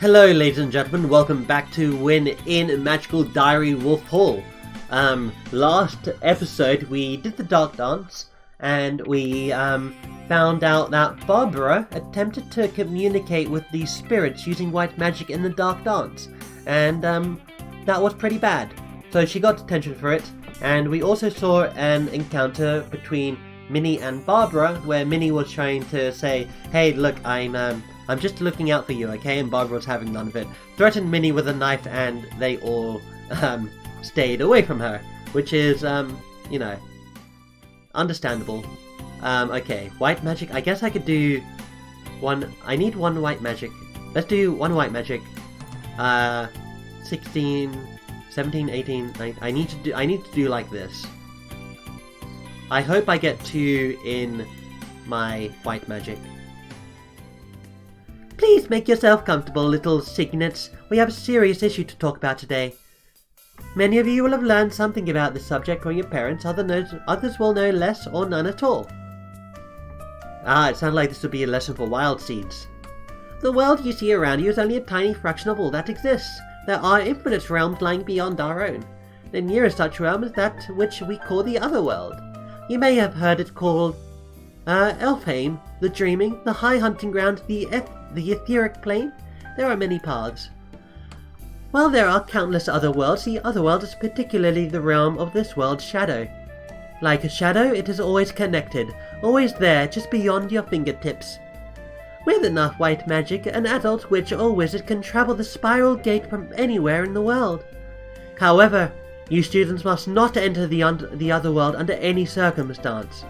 Hello ladies and gentlemen, welcome back to Wynn in Magical Diary Wolf Hall. Last episode we did the Dark Dance, and we found out that Barbara attempted to communicate with the spirits using white magic in the Dark Dance, and that was pretty bad. So she got detention for it, and we also saw an encounter between Minnie and Barbara, where Minnie was trying to say, hey look, I'm just looking out for you, okay? And Barbara was having none of it. Threatened Minnie with a knife, and they all stayed away from her, which is, understandable. Okay, white magic. I guess I could do one. I need one white magic. Let's do one white magic. 16, 17, 18. I need to do like this. I hope I get 2 in my white magic. Please make yourself comfortable, little cygnets. We have a serious issue to talk about today. Many of you will have learned something about this subject from your parents, others will know less or none at all. It sounds like this would be a lesson for wild seeds. The world you see around you is only a tiny fraction of all that exists. There are infinite realms lying beyond our own. The nearest such realm is that which we call the Otherworld. You may have heard it called Elfheim, the Dreaming, the High Hunting Ground, the Etheric Plane. There are many paths. While there are countless other worlds, the Otherworld is particularly the realm of this world's shadow. Like a shadow, it is always connected, always there, just beyond your fingertips. With enough white magic, an adult witch or wizard can travel the spiral gate from anywhere in the world. However, you students must not enter the Otherworld under any circumstance.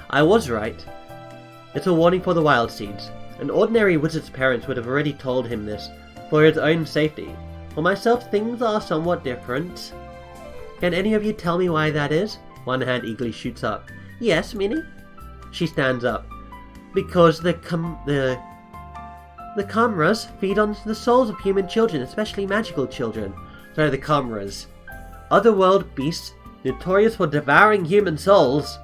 I was right. It's a warning for the wild seeds. An ordinary wizard's parents would have already told him this, for his own safety. For myself, things are somewhat different. Can any of you tell me why that is? One hand eagerly shoots up. Yes, Minnie? She stands up. Because the Kamras feed on the souls of human children, especially magical children. So the Kamras. Otherworld beasts, notorious for devouring human souls.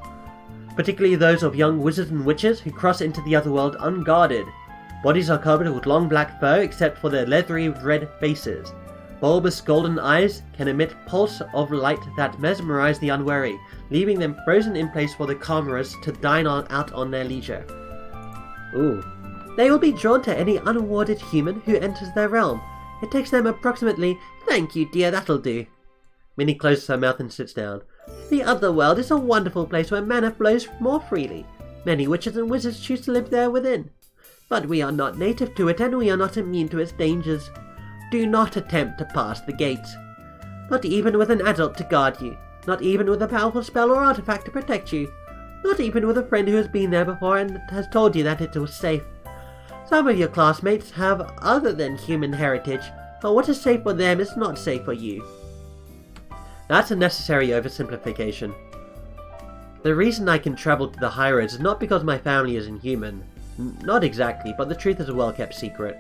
Particularly those of young wizards and witches who cross into the Otherworld unguarded. Bodies are covered with long black fur except for their leathery red faces. Bulbous golden eyes can emit pulse of light that mesmerize the unwary, leaving them frozen in place for the Kamras to dine out on their leisure. Ooh. They will be drawn to any unawarded human who enters their realm. It takes them approximately... Thank you, dear, that'll do. Minnie closes her mouth and sits down. The Otherworld is a wonderful place where mana flows more freely. Many witches and wizards choose to live there within. But we are not native to it, and we are not immune to its dangers. Do not attempt to pass the gates. Not even with an adult to guard you. Not even with a powerful spell or artifact to protect you. Not even with a friend who has been there before and has told you that it was safe. Some of your classmates have other than human heritage, but what is safe for them is not safe for you. That's a necessary oversimplification. The reason I can travel to the high roads is not because my family is inhuman. Not exactly, but the truth is a well-kept secret.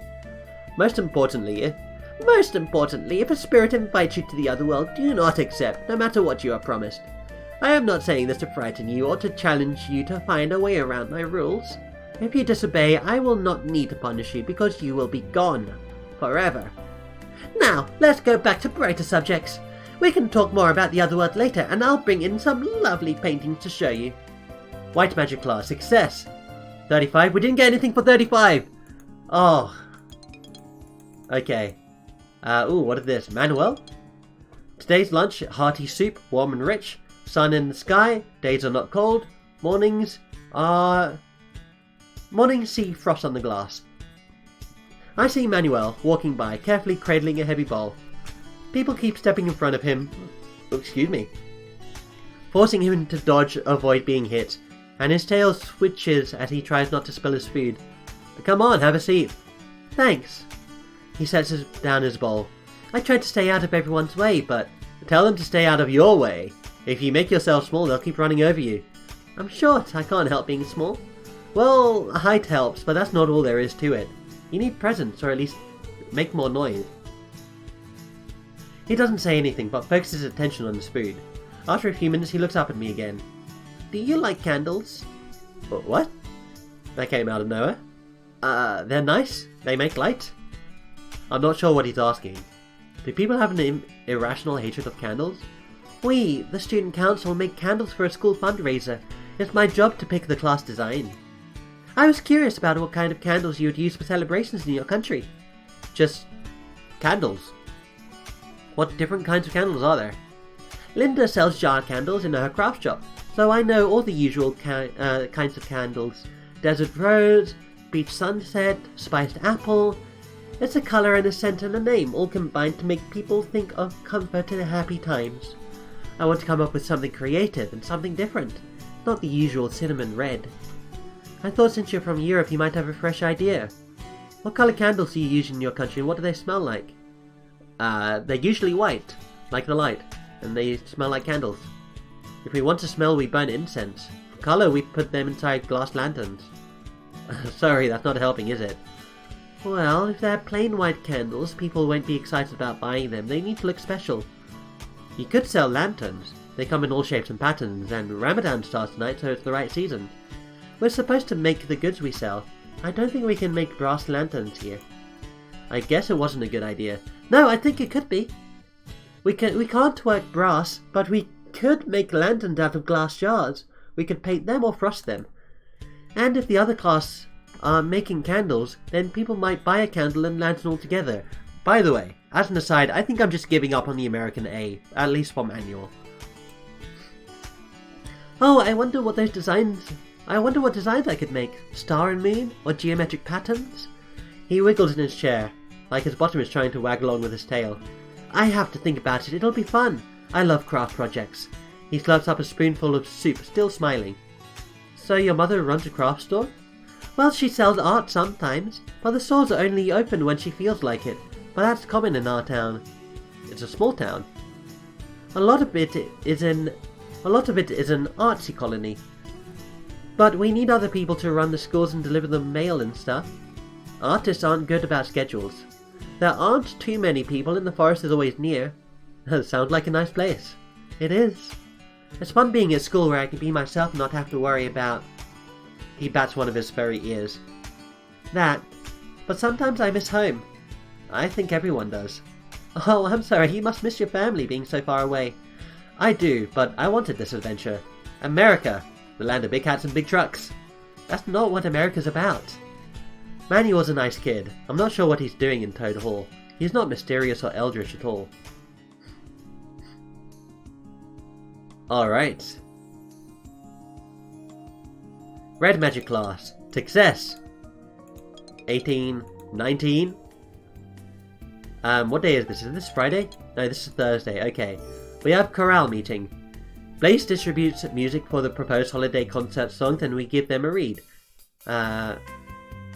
Most importantly, if a spirit invites you to the Otherworld, do not accept, no matter what you are promised. I am not saying this to frighten you or to challenge you to find a way around my rules. If you disobey, I will not need to punish you because you will be gone. Forever. Now, let's go back to brighter subjects. We can talk more about the Otherworld later, and I'll bring in some lovely paintings to show you. White magic class, success. 35? We didn't get anything for 35! Oh. Okay. What is this? Manuel? Today's lunch, hearty soup, warm and rich. Sun in the sky, days are not cold. Mornings see frost on the glass. I see Manuel walking by, carefully cradling a heavy bowl. People keep stepping in front of him, forcing him to dodge, avoid being hit, and his tail switches as he tries not to spill his food. But come on, have a seat. Thanks. He sets down his bowl. I tried to stay out of everyone's way, but tell them to stay out of your way. If you make yourself small, they'll keep running over you. I'm short, I can't help being small. Well, height helps, but that's not all there is to it. You need presence, or at least make more noise. He doesn't say anything, but focuses his attention on his food. After a few minutes, he looks up at me again. Do you like candles? What? That came out of nowhere. They're nice. They make light. I'm not sure what he's asking. Do people have an irrational hatred of candles? We, the student council, make candles for a school fundraiser. It's my job to pick the class design. I was curious about what kind of candles you would use for celebrations in your country. Just candles. What different kinds of candles are there? Linda sells jar candles in her craft shop, so I know all the usual kinds of candles. Desert rose, beach sunset, spiced apple. It's a colour and a scent and a name, all combined to make people think of comfort and happy times. I want to come up with something creative and something different, not the usual cinnamon red. I thought since you're from Europe you might have a fresh idea. What colour candles do you use in your country and what do they smell like? They're usually white, like the light, and they smell like candles. If we want to smell, we burn incense. For colour, we put them inside glass lanterns. Sorry, that's not helping, is it? Well, if they're plain white candles, people won't be excited about buying them. They need to look special. You could sell lanterns. They come in all shapes and patterns, and Ramadan starts tonight, so it's the right season. We're supposed to make the goods we sell. I don't think we can make brass lanterns here. I guess it wasn't a good idea. No, I think it could be. We can't work brass, but we could make lanterns out of glass jars. We could paint them or frost them. And if the other class are making candles, then people might buy a candle and lantern all together. By the way, as an aside, I think I'm just giving up on the American A, at least for manual. Oh, I wonder what designs I could make. Star and moon, or geometric patterns? He wiggles in his chair, like his bottom is trying to wag along with his tail. I have to think about it, it'll be fun. I love craft projects. He slurps up a spoonful of soup, still smiling. So your mother runs a craft store? Well, she sells art sometimes, but the stores are only open when she feels like it. But that's common in our town. It's a small town. A lot of it is an artsy colony. But we need other people to run the schools and deliver the mail and stuff. Artists aren't good about schedules. There aren't too many people and the forest is always near. Sounds like a nice place. It is. It's fun being at school where I can be myself and not have to worry about... He bats one of his furry ears. That. But sometimes I miss home. I think everyone does. Oh, I'm sorry, you must miss your family being so far away. I do, but I wanted this adventure. America, the land of big hats and big trucks. That's not what America's about. Manuel's a nice kid. I'm not sure what he's doing in Toad Hall. He's not mysterious or eldritch at all. Alright. Red magic class. Success. 18, 19. What day is this? Is this Friday? No, this is Thursday. Okay. We have chorale meeting. Blaze distributes music for the proposed holiday concert songs and we give them a read.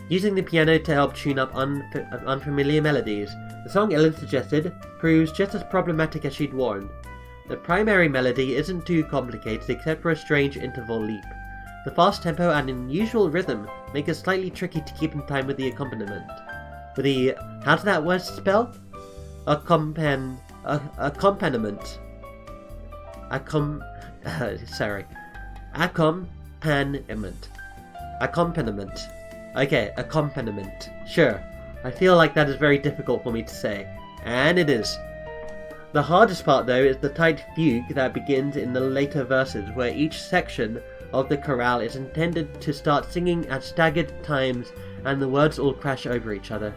Using the piano to help tune up unfamiliar melodies. The song Ellen suggested proves just as problematic as she'd warned. The primary melody isn't too complicated except for a strange interval leap. The fast tempo and unusual rhythm make it slightly tricky to keep in time with the accompaniment. With the... how's that word spell? Accompaniment. Accompaniment. Accompaniment. Okay, accompaniment. Sure. I feel like that is very difficult for me to say. And it is. The hardest part though is the tight fugue that begins in the later verses where each section of the chorale is intended to start singing at staggered times and the words all crash over each other.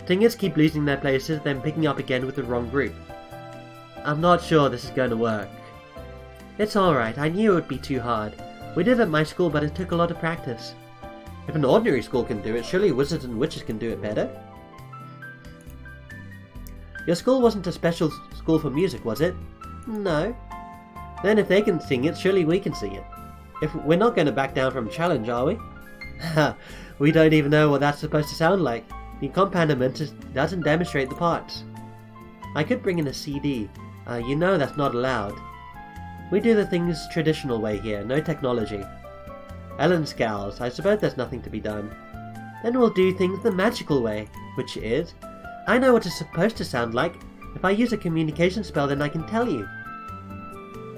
Singers keep losing their places, then picking up again with the wrong group. I'm not sure this is going to work. It's alright, I knew it would be too hard. We did it at my school, but it took a lot of practice. If an ordinary school can do it, surely wizards and witches can do it better. Your school wasn't a special school for music, was it? No. Then if they can sing it, surely we can sing it. If we're not going to back down from challenge, are we? Ha! We don't even know what that's supposed to sound like. The accompaniment doesn't demonstrate the parts. I could bring in a CD. You know that's not allowed. We do the things traditional way here, no technology. Ellen scowls. I suppose there's nothing to be done. Then we'll do things the magical way, which is... I know what it's supposed to sound like. If I use a communication spell, then I can tell you.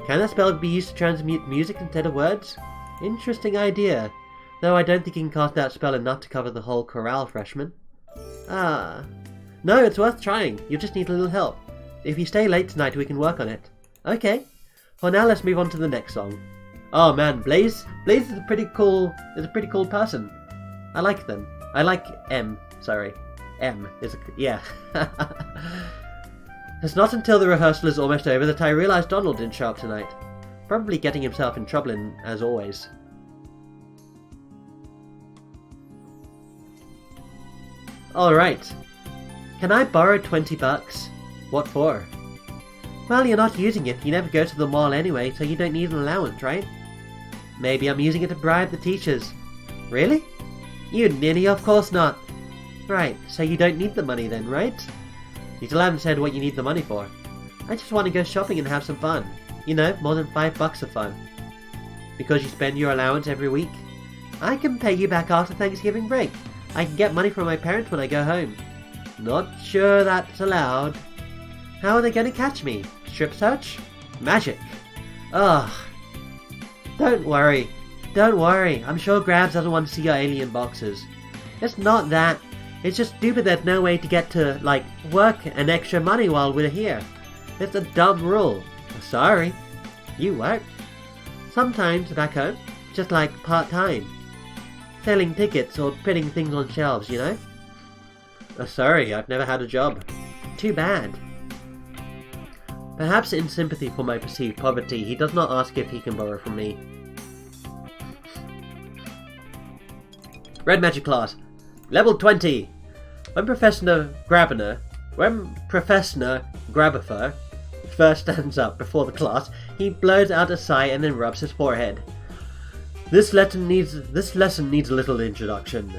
Can that spell be used to transmute music instead of words? Interesting idea. Though I don't think you can cast that spell enough to cover the whole chorale, freshman. Ah. No, it's worth trying. You just need a little help. If you stay late tonight, we can work on it. Okay. Well, now let's move on to the next song. Oh man, Blaze is a pretty cool person. I like them. I like M. Sorry. M is a... yeah. It's not until the rehearsal is almost over that I realised Donald didn't show up tonight. Probably getting himself in trouble as always. Alright. Can I borrow $20? What for? Well, you're not using it. You never go to the mall anyway, so you don't need an allowance, right? Maybe I'm using it to bribe the teachers. Really? You ninny, of course not. Right, so you don't need the money then, right? You still haven't said what you need the money for. I just want to go shopping and have some fun. You know, more than $5 of fun. Because you spend your allowance every week. I can pay you back after Thanksgiving break. I can get money from my parents when I go home. Not sure that's allowed. How are they going to catch me? Strip search? Magic. Ugh. Don't worry. Don't worry. I'm sure Grabs doesn't want to see your alien boxes. It's not that. It's just stupid there's no way to get to, like, work and extra money while we're here. It's a dumb rule. Sorry. You work. Sometimes back home. Just like part-time. Selling tickets or putting things on shelves, you know? Sorry, I've never had a job. Too bad. Perhaps in sympathy for my perceived poverty, he does not ask if he can borrow from me. Red Magic class. Level 20. When Professor Grabber first stands up before the class, he blows out a sigh and then rubs his forehead. This lesson needs a little introduction.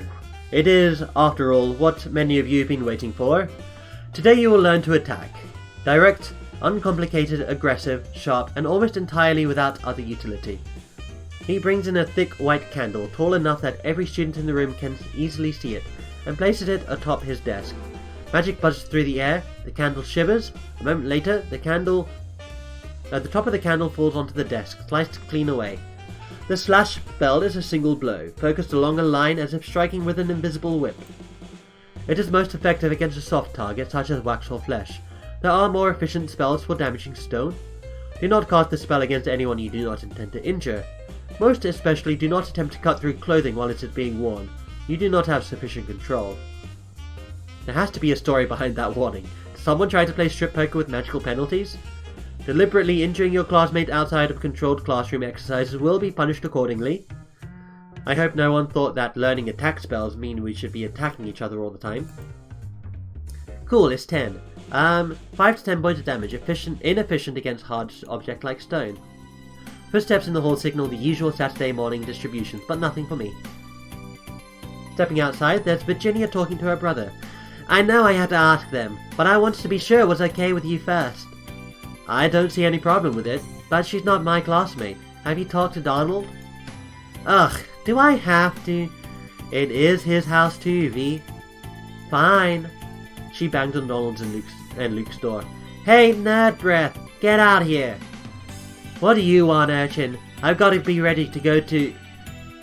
It is, after all, what many of you have been waiting for. Today you will learn to attack. Direct, uncomplicated, aggressive, sharp, and almost entirely without other utility. He brings in a thick white candle, tall enough that every student in the room can easily see it, and places it atop his desk. Magic buzzes through the air, the candle shivers. A moment later, the top of the candle falls onto the desk, sliced clean away. The slash spell is a single blow, focused along a line as if striking with an invisible whip. It is most effective against a soft target such as wax or flesh. There are more efficient spells for damaging stone. Do not cast the spell against anyone you do not intend to injure. Most especially, do not attempt to cut through clothing while it is being worn. You do not have sufficient control. There has to be a story behind that warning. Does someone try to play strip poker with magical penalties? Deliberately injuring your classmate outside of controlled classroom exercises will be punished accordingly. I hope no one thought that learning attack spells mean we should be attacking each other all the time. Cool, it's 10. 5 to 10 points of damage, inefficient against hard object like stone. Footsteps in the hall signal the usual Saturday morning distributions, but nothing for me. Stepping outside, there's Virginia talking to her brother. I know I had to ask them, but I wanted to be sure it was okay with you first. I don't see any problem with it, but she's not my classmate. Have you talked to Donald? Ugh, do I have to? It is his house too, V. Fine. She banged on Donald's and Luke's door. Hey, nerd breath, get out here. What do you want, urchin? I've got to be ready to go to...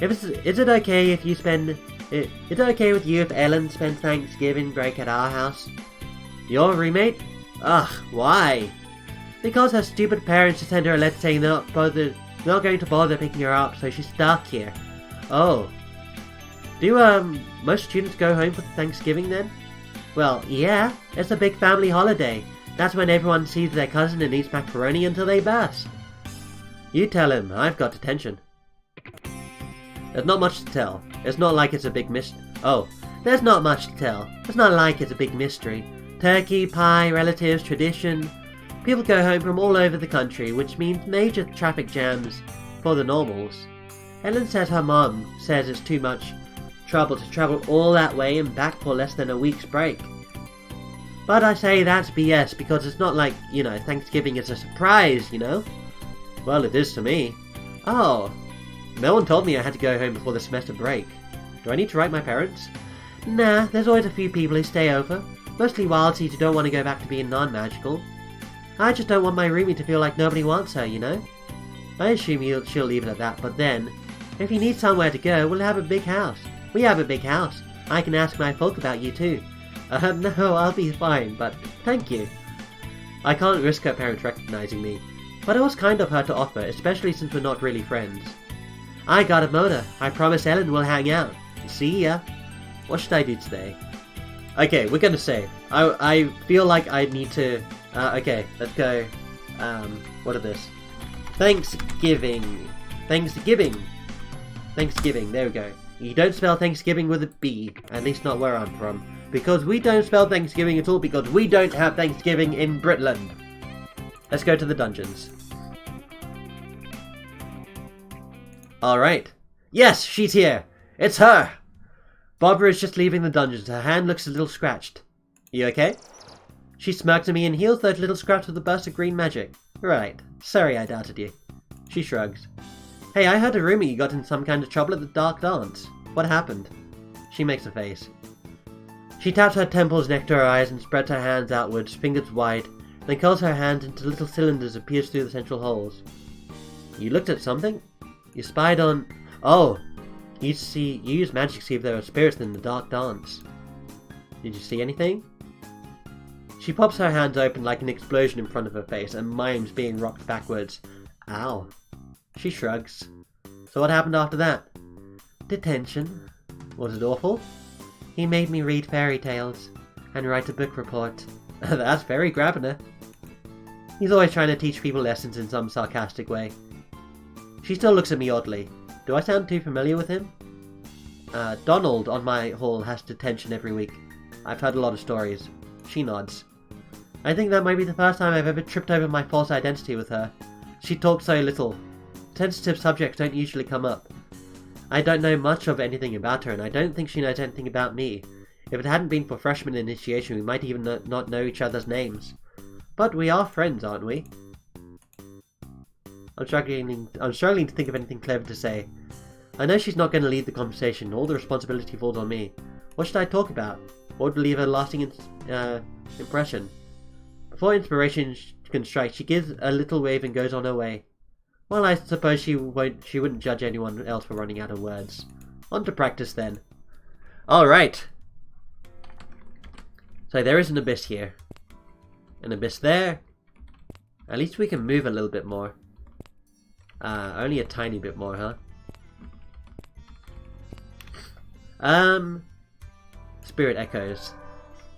Is it okay if you spend... Is it okay with you if Ellen spends Thanksgiving break at our house? Your roommate? Ugh, why? Because her stupid parents just sent her a letter saying they're not going to bother picking her up, so she's stuck here. Oh. Do, most students go home for Thanksgiving then? Well, yeah, it's a big family holiday. That's when everyone sees their cousin and eats macaroni until they burst. You tell him, I've got detention. There's not much to tell. It's not like it's a big there's not much to tell. It's not like it's a big mystery. Turkey, pie, relatives, tradition. People go home from all over the country, which means major traffic jams for the normals. Ellen says her mom says it's too much trouble to travel all that way and back for less than a week's break. But I say that's BS because it's not like, Thanksgiving is a surprise, Well, it is to me. Oh, no one told me I had to go home before the semester break. Do I need to write my parents? Nah, there's always a few people who stay over. Mostly wild seeds who don't want to go back to being non-magical. I just don't want my roomie to feel like nobody wants her, I assume she'll leave it at that, but then, if you need somewhere to go, we'll have a big house. We have a big house. I can ask my folk about you too. No, I'll be fine, but thank you. I can't risk her parents recognizing me, but it was kind of her to offer, especially since we're not really friends. I got a motor. I promise Ellen will hang out. See ya. What should I do today? Okay, we're gonna save. I feel like I need to... okay, let's go. What are this? Thanksgiving. Thanksgiving, there we go. You don't spell Thanksgiving with a B, at least not where I'm from. Because we don't spell Thanksgiving at all, because we don't have Thanksgiving in Britland. Let's go to the dungeons. Alright. Yes, she's here! It's her! Barbara is just leaving the dungeons. Her hand looks a little scratched. You okay? She smirks at me and heals those little scraps with a burst of green magic. Right. Sorry I doubted you. She shrugs. Hey, I heard a rumor you got in some kind of trouble at the Dark Dance. What happened? She makes a face. She taps her temples next to her eyes and spreads her hands outwards, fingers wide, then curls her hands into little cylinders and peers through the central holes. You looked at something? You spied on... Oh! You used magic to see if there were spirits in the Dark Dance. Did you see anything? She pops her hands open like an explosion in front of her face and mimes being rocked backwards. Ow. She shrugs. So what happened after that? Detention. Was it awful? He made me read fairy tales and write a book report. That's very Grabner. He's always trying to teach people lessons in some sarcastic way. She still looks at me oddly. Do I sound too familiar with him? Donald on my hall has detention every week. I've heard a lot of stories. She nods. I think that might be the first time I've ever tripped over my false identity with her. She talks so little. Sensitive subjects don't usually come up. I don't know much of anything about her, and I don't think she knows anything about me. If it hadn't been for freshman initiation, we might even not know each other's names. But we are friends, aren't we? I'm struggling to think of anything clever to say. I know she's not going to lead the conversation. All the responsibility falls on me. What should I talk about? What would leave a lasting impression? Before inspiration can strike, she gives a little wave and goes on her way. Well, I suppose she wouldn't judge anyone else for running out of words. On to practice then. Alright. So there is an abyss here. An abyss there. At least we can move a little bit more. Only a tiny bit more, huh? Spirit echoes.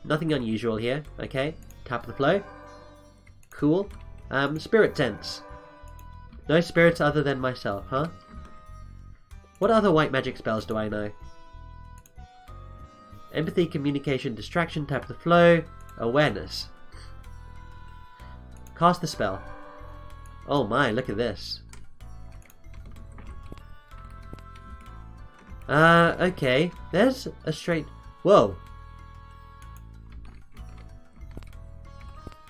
Nothing unusual here. Okay. Tap the flow. Cool. Spirit sense. No spirits other than myself, huh? What other white magic spells do I know? Empathy, communication, distraction, tap the flow, awareness. Cast the spell. Oh my, look at this. Okay. There's a straight... Whoa.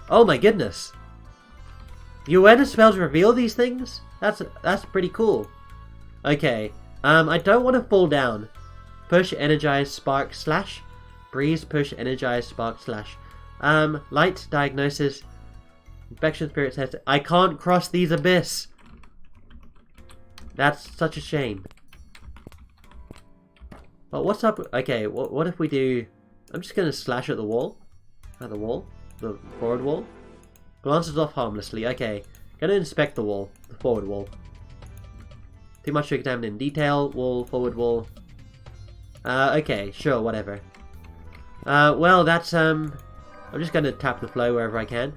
Oh my goodness. The awareness spells reveal these things? That's pretty cool. Okay. I don't want to fall down. Push, energize, spark, slash. Breeze, push, energize, spark, slash. Light, diagnosis. Infection, spirit test. I can't cross these abyss. That's such a shame. Well, what's up? Okay, what if we do... I'm just going to slash at the wall. At the wall? The forward wall? Glances off harmlessly. Okay, gonna inspect the wall. The forward wall. Too much to examine in detail. Wall, forward wall. Okay, sure, whatever. Well, that's, I'm just gonna tap the flow wherever I can.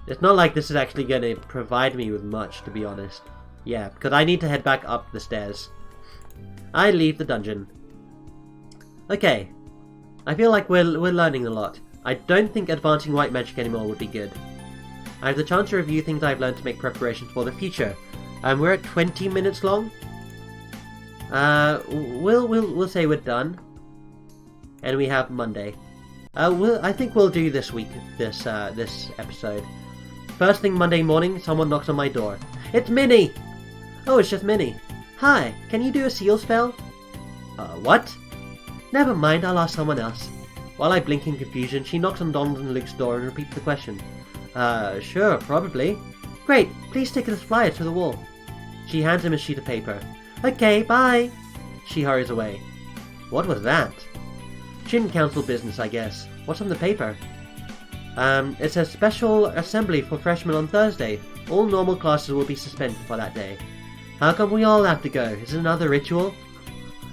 It's not like this is actually gonna provide me with much, to be honest. Yeah, because I need to head back up the stairs. I leave the dungeon. Okay. I feel like we're learning a lot. I don't think advancing white magic anymore would be good. I have the chance to review things I've learned to make preparations for the future. We're at 20 minutes long. We'll say we're done. And we have Monday. I think we'll do this week, this episode. First thing Monday morning, someone knocks on my door. It's Minnie! Oh, it's just Minnie. Hi, can you do a seal spell? What? Never mind, I'll ask someone else. While I blink in confusion, she knocks on Donald and Luke's door and repeats the question. Sure, probably. Great, please stick this flyer to the wall. She hands him a sheet of paper. Okay, bye! She hurries away. What was that? Student council business, I guess. What's on the paper? It says special assembly for freshmen on Thursday. All normal classes will be suspended for that day. How come we all have to go? Is it another ritual?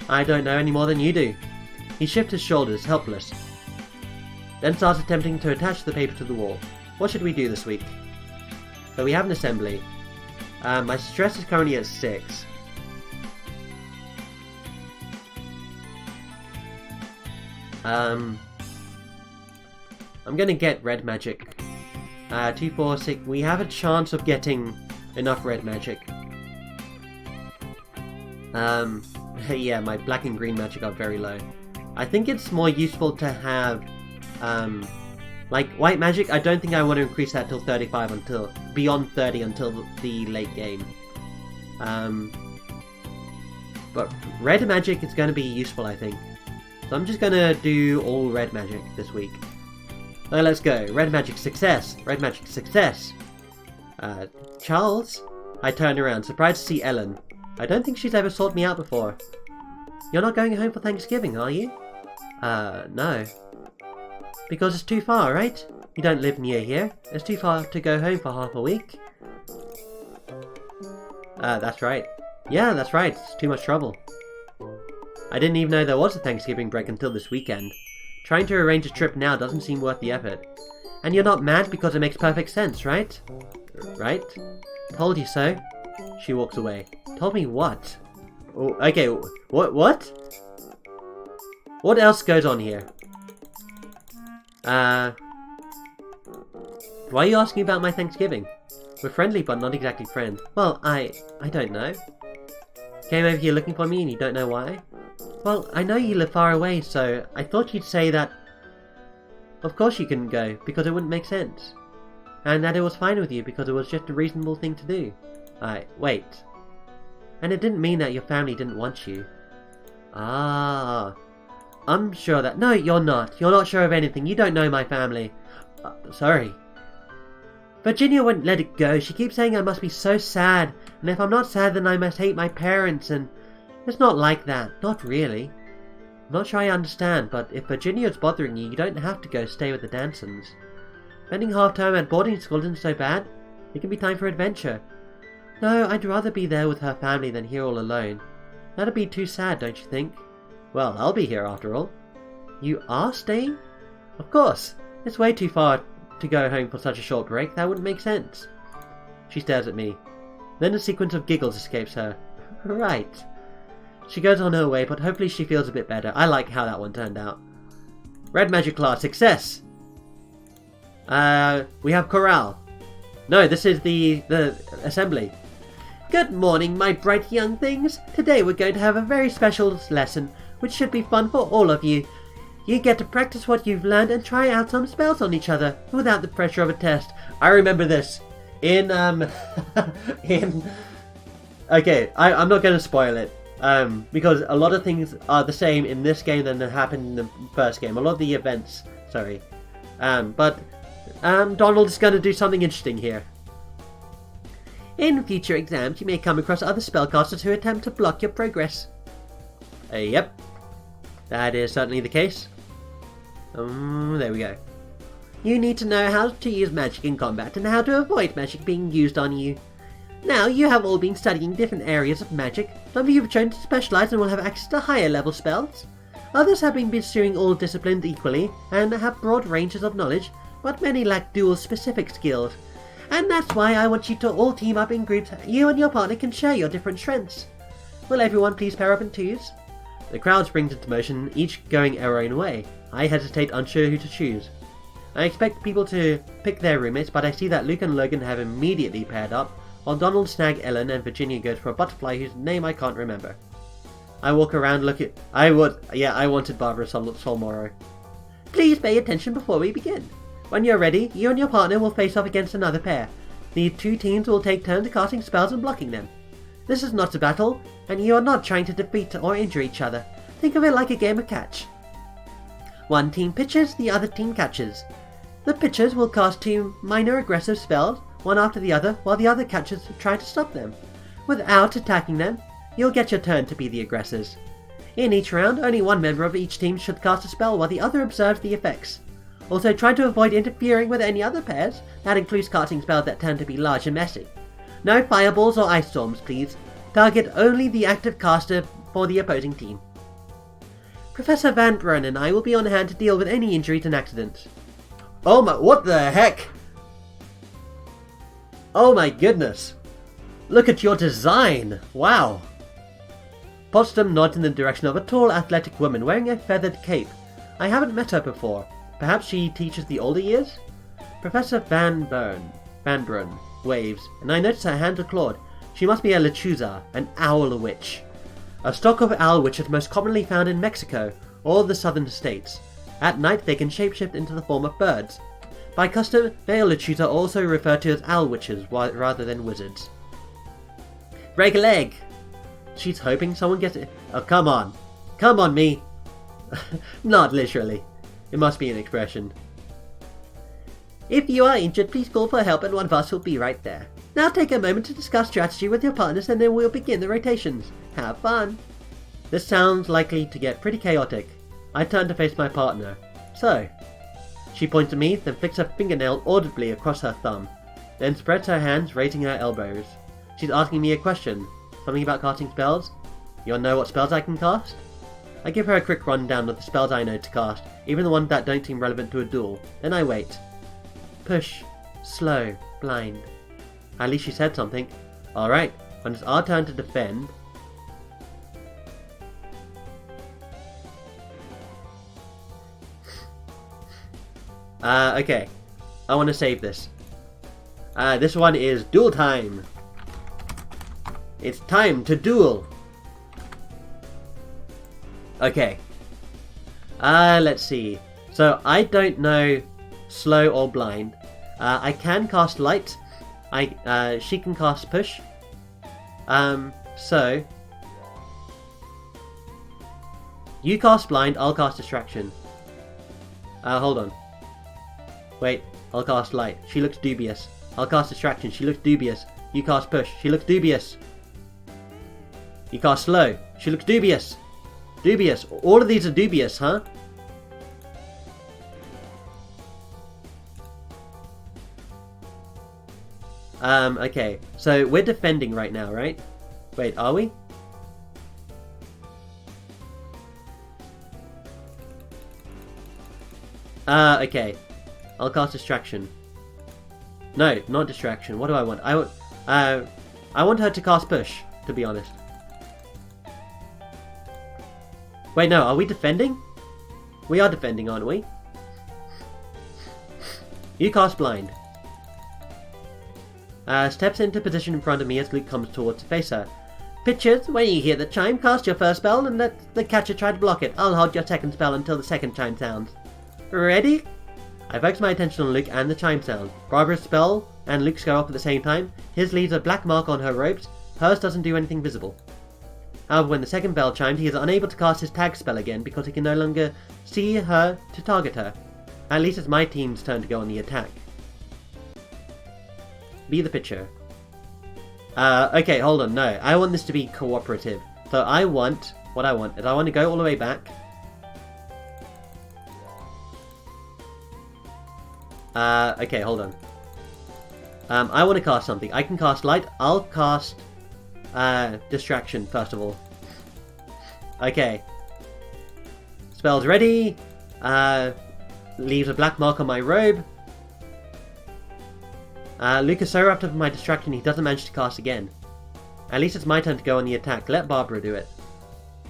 I don't know any more than you do. He shifts his shoulders, helpless. Then starts attempting to attach the paper to the wall. What should we do this week? So we have an assembly. My stress is currently at 6. I'm gonna get red magic. 2, 4, 6. We have a chance of getting enough red magic. Yeah, my black and green magic are very low. I think it's more useful to have, like, white magic. I don't think I want to increase that till 35 until, beyond 30 until the late game. But red magic is going to be useful, I think. So I'm just going to do all red magic this week. So let's go. Red magic success. Red magic success. Charles? I turn around, surprised to see Ellen. I don't think she's ever sought me out before. You're not going home for Thanksgiving, are you? No. Because it's too far, right? You don't live near here. It's too far to go home for half a week. That's right. Yeah, that's right. It's too much trouble. I didn't even know there was a Thanksgiving break until this weekend. Trying to arrange a trip now doesn't seem worth the effort. And you're not mad because it makes perfect sense, right? Right? Told you so. She walks away. Told me what? Oh, okay, what? What else goes on here? Why are you asking about my Thanksgiving? We're friendly, but not exactly friends. Well, I don't know. Came over here looking for me and you don't know why? Well, I know you live far away, so I thought you'd say that of course you couldn't go, because it wouldn't make sense. And that it was fine with you because it was just a reasonable thing to do. Wait. And it didn't mean that your family didn't want you. Ah. I'm sure that... No, you're not. You're not sure of anything. You don't know my family. Sorry. Virginia wouldn't let it go. She keeps saying I must be so sad. And if I'm not sad, then I must hate my parents. And it's not like that. Not really. I'm not sure I understand, but if Virginia's bothering you, you don't have to go stay with the Dansons. Spending half term at boarding school isn't so bad. It can be time for adventure. No, I'd rather be there with her family than here all alone. That'd be too sad, don't you think? Well, I'll be here after all. You are staying? Of course. It's way too far to go home for such a short break. That wouldn't make sense. She stares at me. Then a sequence of giggles escapes her. Right. She goes on her way, but hopefully she feels a bit better. I like how that one turned out. Red magic class, success! We have chorale. No, this is the assembly. Good morning, my bright young things. Today we're going to have a very special lesson, which should be fun for all of you. You get to practice what you've learned and try out some spells on each other, without the pressure of a test. I remember this. Okay, I'm not going to spoil it. Because a lot of things are the same in this game than happened in the first game. A lot of the events, sorry. But Donald is going to do something interesting here. In future exams, you may come across other spellcasters who attempt to block your progress. Yep. That is certainly the case. There we go. You need to know how to use magic in combat and how to avoid magic being used on you. Now, you have all been studying different areas of magic. Some of you have chosen to specialize and will have access to higher level spells. Others have been pursuing all disciplines equally and have broad ranges of knowledge, but many lack dual specific skills. And that's why I want you to all team up in groups. You and your partner can share your different strengths. Will everyone please pair up in twos? The crowd springs into motion, each going their own way. I hesitate, unsure who to choose. I expect people to pick their roommates, but I see that Luke and Logan have immediately paired up, while Donald snag Ellen and Virginia goes for a butterfly whose name I can't remember. I walk around looking... I wanted Barbara Solmoro. Please pay attention before we begin. When you're ready, you and your partner will face off against another pair. The two teams will take turns casting spells and blocking them. This is not a battle, and you are not trying to defeat or injure each other. Think of it like a game of catch. One team pitches, the other team catches. The pitchers will cast two minor aggressive spells, one after the other, while the other catchers try to stop them, without attacking them. you'll get your turn to be the aggressors. In each round, only one member of each team should cast a spell while the other observes the effects. Also, try to avoid interfering with any other pairs. That includes casting spells that tend to be large and messy. No fireballs or ice storms, please. Target only the active caster for the opposing team. Professor Van Brun and I will be on hand to deal with any injuries and accidents. Oh my, what the heck? Oh my goodness. Look at your design. Wow. Potsdam nods in the direction of a tall, athletic woman wearing a feathered cape. I haven't met her before. Perhaps she teaches the older years? Professor Van Brun waves, and I notice her hands are clawed. She must be a lechuza, an owl witch. A stock of owl witches most commonly found in Mexico or the southern states. At night they can shapeshift into the form of birds. By custom, they are lechuza also referred to as owl witches rather than wizards. Break a leg! She's hoping someone gets it. Oh, come on. Come on, me! Not literally. It must be an expression. If you are injured, please call for help and one of us will be right there. Now take a moment to discuss strategy with your partners and then we'll begin the rotations. Have fun! This sounds likely to get pretty chaotic. I turn to face my partner. So, she points at me, then flicks her fingernail audibly across her thumb, then spreads her hands, raising her elbows. She's asking me a question. Something about casting spells? You wanna know what spells I can cast? I give her a quick rundown of the spells I know to cast, even the ones that don't seem relevant to a duel. Then I wait. Push. Slow. Blind. At least she said something. Alright, when it's our turn to defend... okay. I want to save this. This one is duel time. It's time to duel. Okay. Let's see. So, I don't know slow or blind. I can cast light. She can cast push. So... You cast blind, I'll cast distraction. Hold on. Wait, I'll cast light. She looks dubious. I'll cast distraction. She looks dubious. You cast push. She looks dubious. You cast slow. She looks dubious. Dubious. All of these are dubious, huh? Okay. So we're defending right now, right? Wait, are we? Okay. I'll cast distraction. No, not distraction. What do I want? I want her to cast push, to be honest. Wait, no, are we defending? We are defending, aren't we? You cast blind. Steps into position in front of me as Luke comes towards to face her. Pitchers, when you hear the chime, cast your first spell and let the catcher try to block it. I'll hold your second spell until the second chime sounds. Ready? I focus my attention on Luke and the chime sound. Barbara's spell and Luke's go off at the same time. His leaves a black mark on her robes. Hers doesn't do anything visible. However, when the second bell chimed, he is unable to cast his tag spell again because he can no longer see her to target her. At least it's my team's turn to go on the attack. Be the pitcher. Okay, hold on, no. I want this to be cooperative. So what I want to go all the way back. Okay, hold on. I want to cast something. I can cast light. I'll cast distraction first of all. Okay. Spell's ready. Leaves a black mark on my robe. Luke is so wrapped up in my distraction he doesn't manage to cast again. At least it's my turn to go on the attack. Let Barbara do it.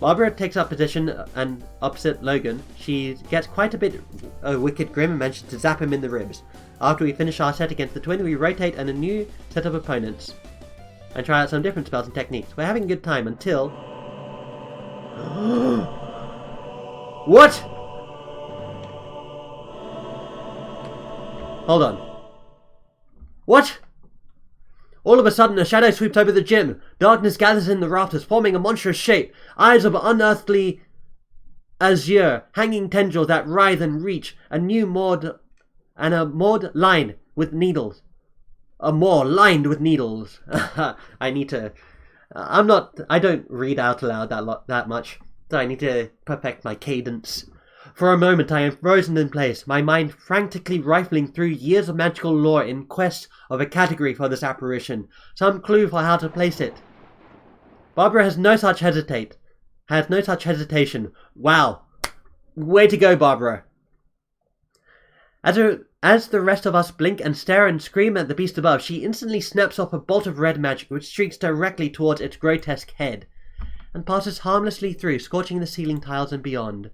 Barbara takes up position and opposite Logan. She gets quite a bit wicked grim and manages to zap him in the ribs. After we finish our set against the twin, we rotate and a new set of opponents and try out some different spells and techniques. We're having a good time until... What? Hold on. What? All of a sudden, a shadow sweeps over the gym. Darkness gathers in the rafters, forming a monstrous shape. Eyes of unearthly azure, hanging tendrils that writhe and reach. A moored line with needles. A moor lined with needles. I need to I don't read out aloud that much, so I need to perfect my cadence. For a moment I am frozen in place, my mind frantically rifling through years of magical lore in quest of a category for this apparition, some clue for how to place it. Barbara has no such hesitation. Wow. Way to go, Barbara. As the rest of us blink and stare and scream at the beast above, she instantly snaps off a bolt of red magic which streaks directly towards its grotesque head, and passes harmlessly through, scorching the ceiling tiles and beyond.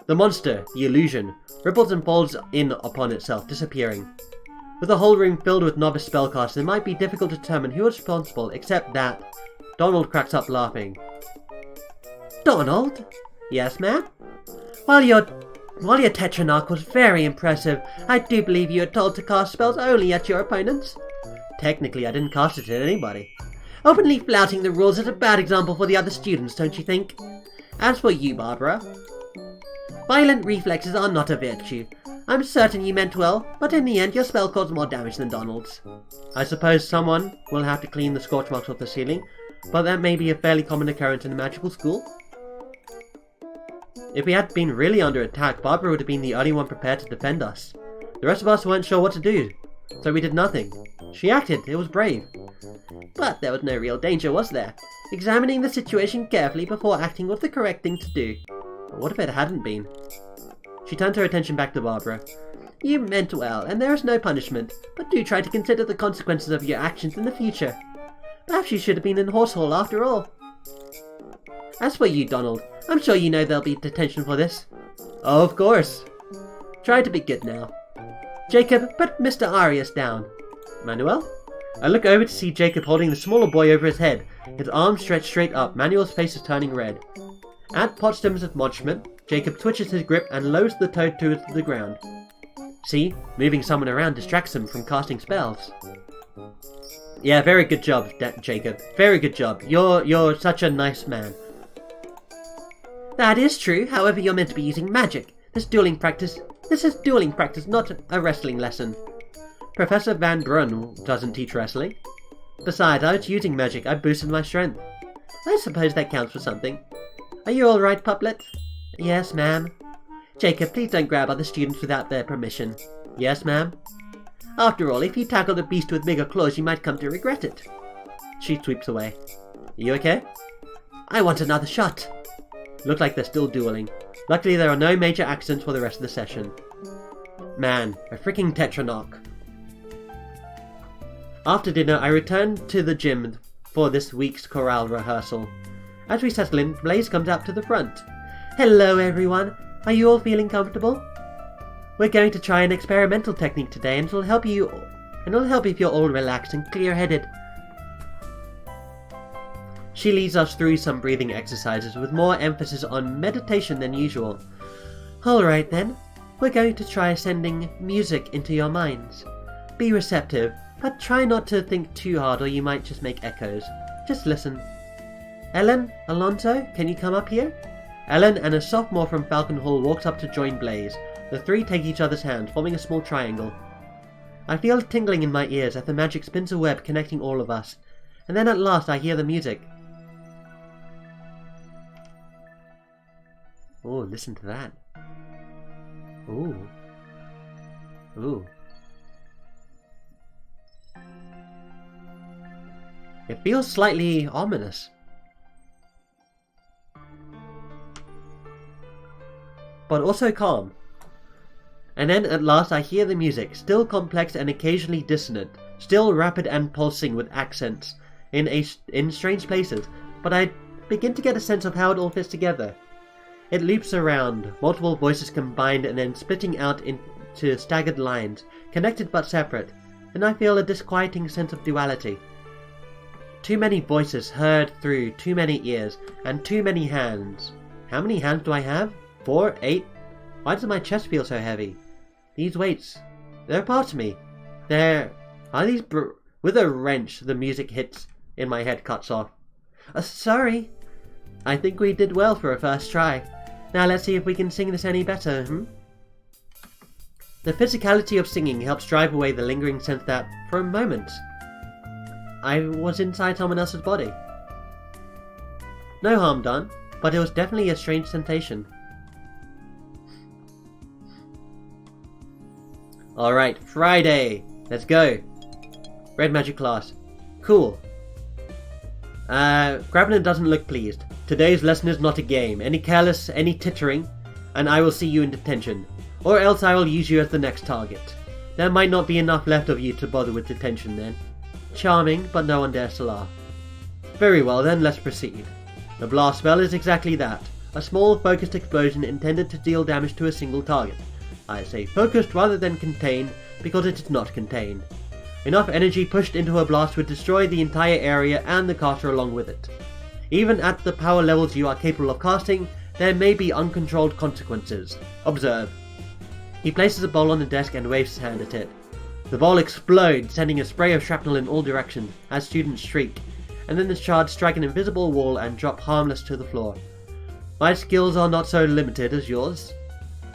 The monster, the illusion, ripples and folds in upon itself, disappearing. With the whole room filled with novice spellcasters, it might be difficult to determine who is responsible, except that Donald cracks up laughing. Donald? Yes, ma'am? While your Tetronarch was very impressive, I do believe you were told to cast spells only at your opponents. Technically, I didn't cast it at anybody. Openly flouting the rules is a bad example for the other students, don't you think? As for you, Barbara, violent reflexes are not a virtue. I'm certain you meant well, but in the end your spell caused more damage than Donald's. I suppose someone will have to clean the scorch marks off the ceiling, but that may be a fairly common occurrence in a magical school. If we had been really under attack, Barbara would have been the only one prepared to defend us. The rest of us weren't sure what to do, so we did nothing. She acted, it was brave. But there was no real danger, was there? Examining the situation carefully before acting was the correct thing to do. But what if it hadn't been? She turned her attention back to Barbara. You meant well, and there is no punishment, but do try to consider the consequences of your actions in the future. Perhaps you should have been in Horsehall after all. As for you, Donald, I'm sure you know there'll be detention for this. Oh, of course. Try to be good now. Jacob, put Mr. Arias down. Manuel? I look over to see Jacob holding the smaller boy over his head, his arms stretched straight up. Manuel's face is turning red. At Potsdam's admonishment, Jacob twitches his grip and lowers the toad to the ground. See, moving someone around distracts him from casting spells. Yeah, very good job, Jacob. Very good job. You're such a nice man. That is true, however you're meant to be using magic. This is dueling practice, not a wrestling lesson. Professor Van Brunn doesn't teach wrestling. Besides, I was using magic, I boosted my strength. I suppose that counts for something. Are you alright, Puplet? Yes, ma'am. Jacob, please don't grab other students without their permission. Yes, ma'am. After all, if you tackle the beast with bigger claws, you might come to regret it. She sweeps away. You okay? I want another shot. Look like they're still dueling. Luckily there are no major accidents for the rest of the session. Man, a freaking Tetronarch. After dinner, I returned to the gym for this week's chorale rehearsal. As we settle in, Blaze comes out to the front. Hello everyone, are you all feeling comfortable? We're going to try an experimental technique today and it'll help if you're all relaxed and clear-headed. She leads us through some breathing exercises with more emphasis on meditation than usual. Alright then, we're going to try sending music into your minds. Be receptive, but try not to think too hard or you might just make echoes. Just listen. Ellen, Alonso, can you come up here? Ellen and a sophomore from Falcon Hall walks up to join Blaze. The three take each other's hand, forming a small triangle. I feel tingling in my ears as the magic spins a web connecting all of us. And then at last I hear the music. Oh, listen to that. Ooh. Ooh. It feels slightly ominous. But also calm. And then at last I hear the music, still complex and occasionally dissonant, still rapid and pulsing with accents in strange places, but I begin to get a sense of how it all fits together. It loops around, multiple voices combined and then splitting out into staggered lines, connected but separate, and I feel a disquieting sense of duality. Too many voices heard through too many ears, and too many hands. How many hands do I have? 4? 8? Why does my chest feel so heavy? These weights, they're part of me. With a wrench, the music hits in my head cuts off. Sorry. I think we did well for a first try. Now let's see if we can sing this any better, The physicality of singing helps drive away the lingering sense that, for a moment, I was inside someone else's body. No harm done, but it was definitely a strange sensation. Alright, Friday! Let's go! Red magic class. Cool. Grabner doesn't look pleased. Today's lesson is not a game. Any careless, any tittering, and I will see you in detention. Or else I will use you as the next target. There might not be enough left of you to bother with detention then. Charming, but no one dares to laugh. Very well then, let's proceed. The blast spell is exactly that. A small focused explosion intended to deal damage to a single target. I say focused rather than contained because it is not contained. Enough energy pushed into a blast would destroy the entire area and the caster along with it. Even at the power levels you are capable of casting, there may be uncontrolled consequences. Observe. He places a bowl on the desk and waves his hand at it. The bowl explodes, sending a spray of shrapnel in all directions as students shriek, and then the shards strike an invisible wall and drop harmless to the floor. My skills are not so limited as yours.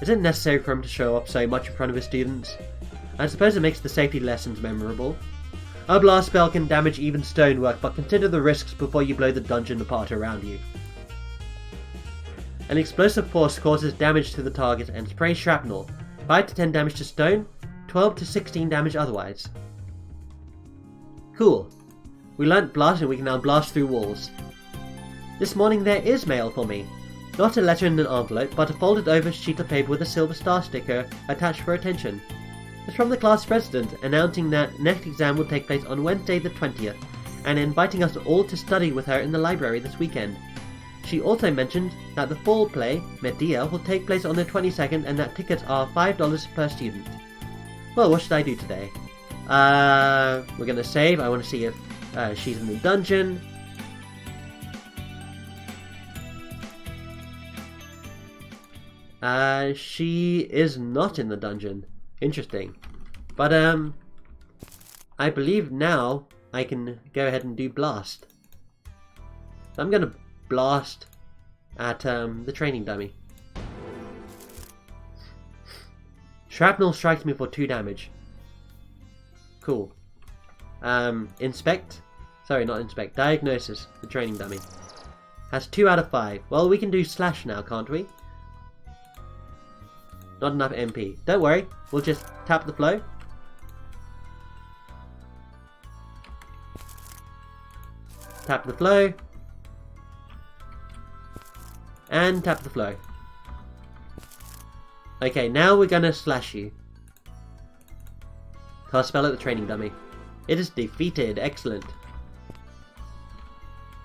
Is it necessary for him to show up so much in front of his students? I suppose it makes the safety lessons memorable. A blast spell can damage even stonework, but consider the risks before you blow the dungeon apart around you. An explosive force causes damage to the target and sprays shrapnel. 5 to 10 damage to stone, 12 to 16 damage otherwise. Cool. We learnt blast and we can now blast through walls. This morning there is mail for me. Not a letter in an envelope, but a folded over sheet of paper with a silver star sticker attached for attention. It's from the class president, announcing that next exam will take place on Wednesday the 20th, and inviting us all to study with her in the library this weekend. She also mentioned that the fall play, Medea, will take place on the 22nd and that tickets are $5 per student. Well, what should I do today? We're gonna save. I want to see if she's in the dungeon. She is not in the dungeon. Interesting. But, I believe now I can go ahead and do blast. So I'm gonna blast at, the training dummy. Shrapnel strikes me for 2 damage. Cool. Inspect. Sorry, not inspect. Diagnosis. The training dummy. Has 2 out of 5. Well, we can do slash now, can't we? Not enough MP. Don't worry. We'll just tap the flow. Tap the flow. And tap the flow. Okay, now we're gonna slash you. Cast spell at the training dummy. It is defeated. Excellent.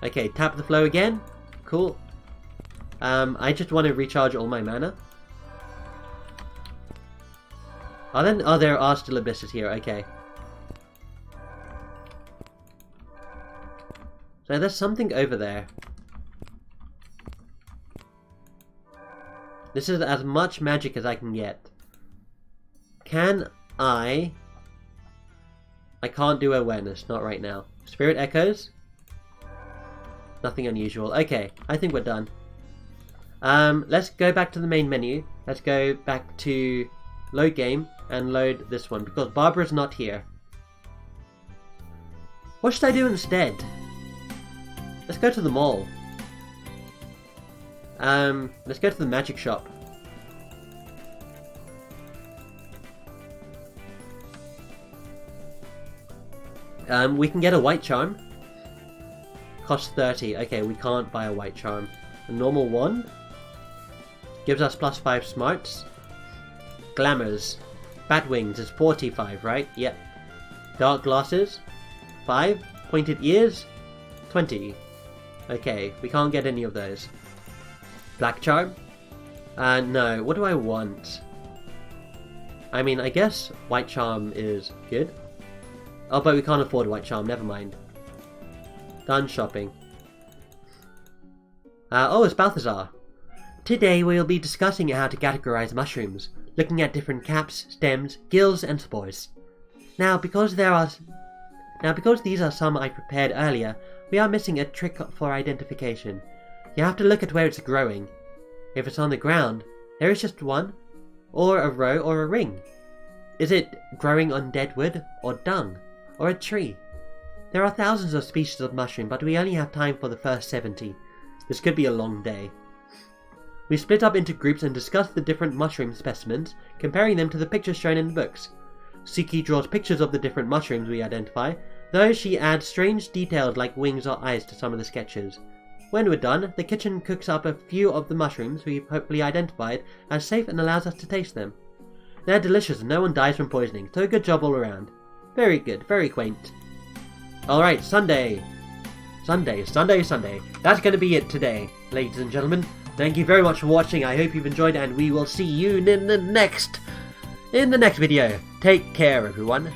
Okay, tap the flow again. Cool. I just want to recharge all my mana. Oh, there are still abysses here. Okay. So there's something over there. This is as much magic as I can get. Can I can't do awareness, not right now. Spirit echoes? Nothing unusual. Okay, I think we're done. Let's go back to the main menu. Let's go back to load game and load this one because Barbara's not here. What should I do instead? Let's go to the mall. Let's go to the magic shop. We can get a white charm. Costs 30. Okay, we can't buy a white charm. A normal one gives us +5 smarts. Glamours. Bat wings is 45, right? Yep. Dark glasses. 5. Pointed ears. 20. Okay, we can't get any of those. Black charm? No. What do I want? I mean, I guess white charm is good. Oh, but we can't afford white charm. Never mind. Done shopping. Oh, it's Balthazar. Today we'll be discussing how to categorize mushrooms, looking at different caps, stems, gills, and spores. Now, because these are some I prepared earlier, we are missing a trick for identification. You have to look at where it's growing. If it's on the ground, there is just one, or a row, or a ring. Is it growing on dead wood, or dung, or a tree? There are thousands of species of mushroom, but we only have time for the first 70. This could be a long day. We split up into groups and discussed the different mushroom specimens, comparing them to the pictures shown in the books. Suki draws pictures of the different mushrooms we identify, though she adds strange details like wings or eyes to some of the sketches. When we're done, the kitchen cooks up a few of the mushrooms we've hopefully identified as safe and allows us to taste them. They're delicious and no one dies from poisoning, so good job all around. Very good, very quaint. Alright, Sunday. Sunday. That's going to be it today, ladies and gentlemen. Thank you very much for watching. I hope you've enjoyed, and we will see you in the next video. Take care, everyone.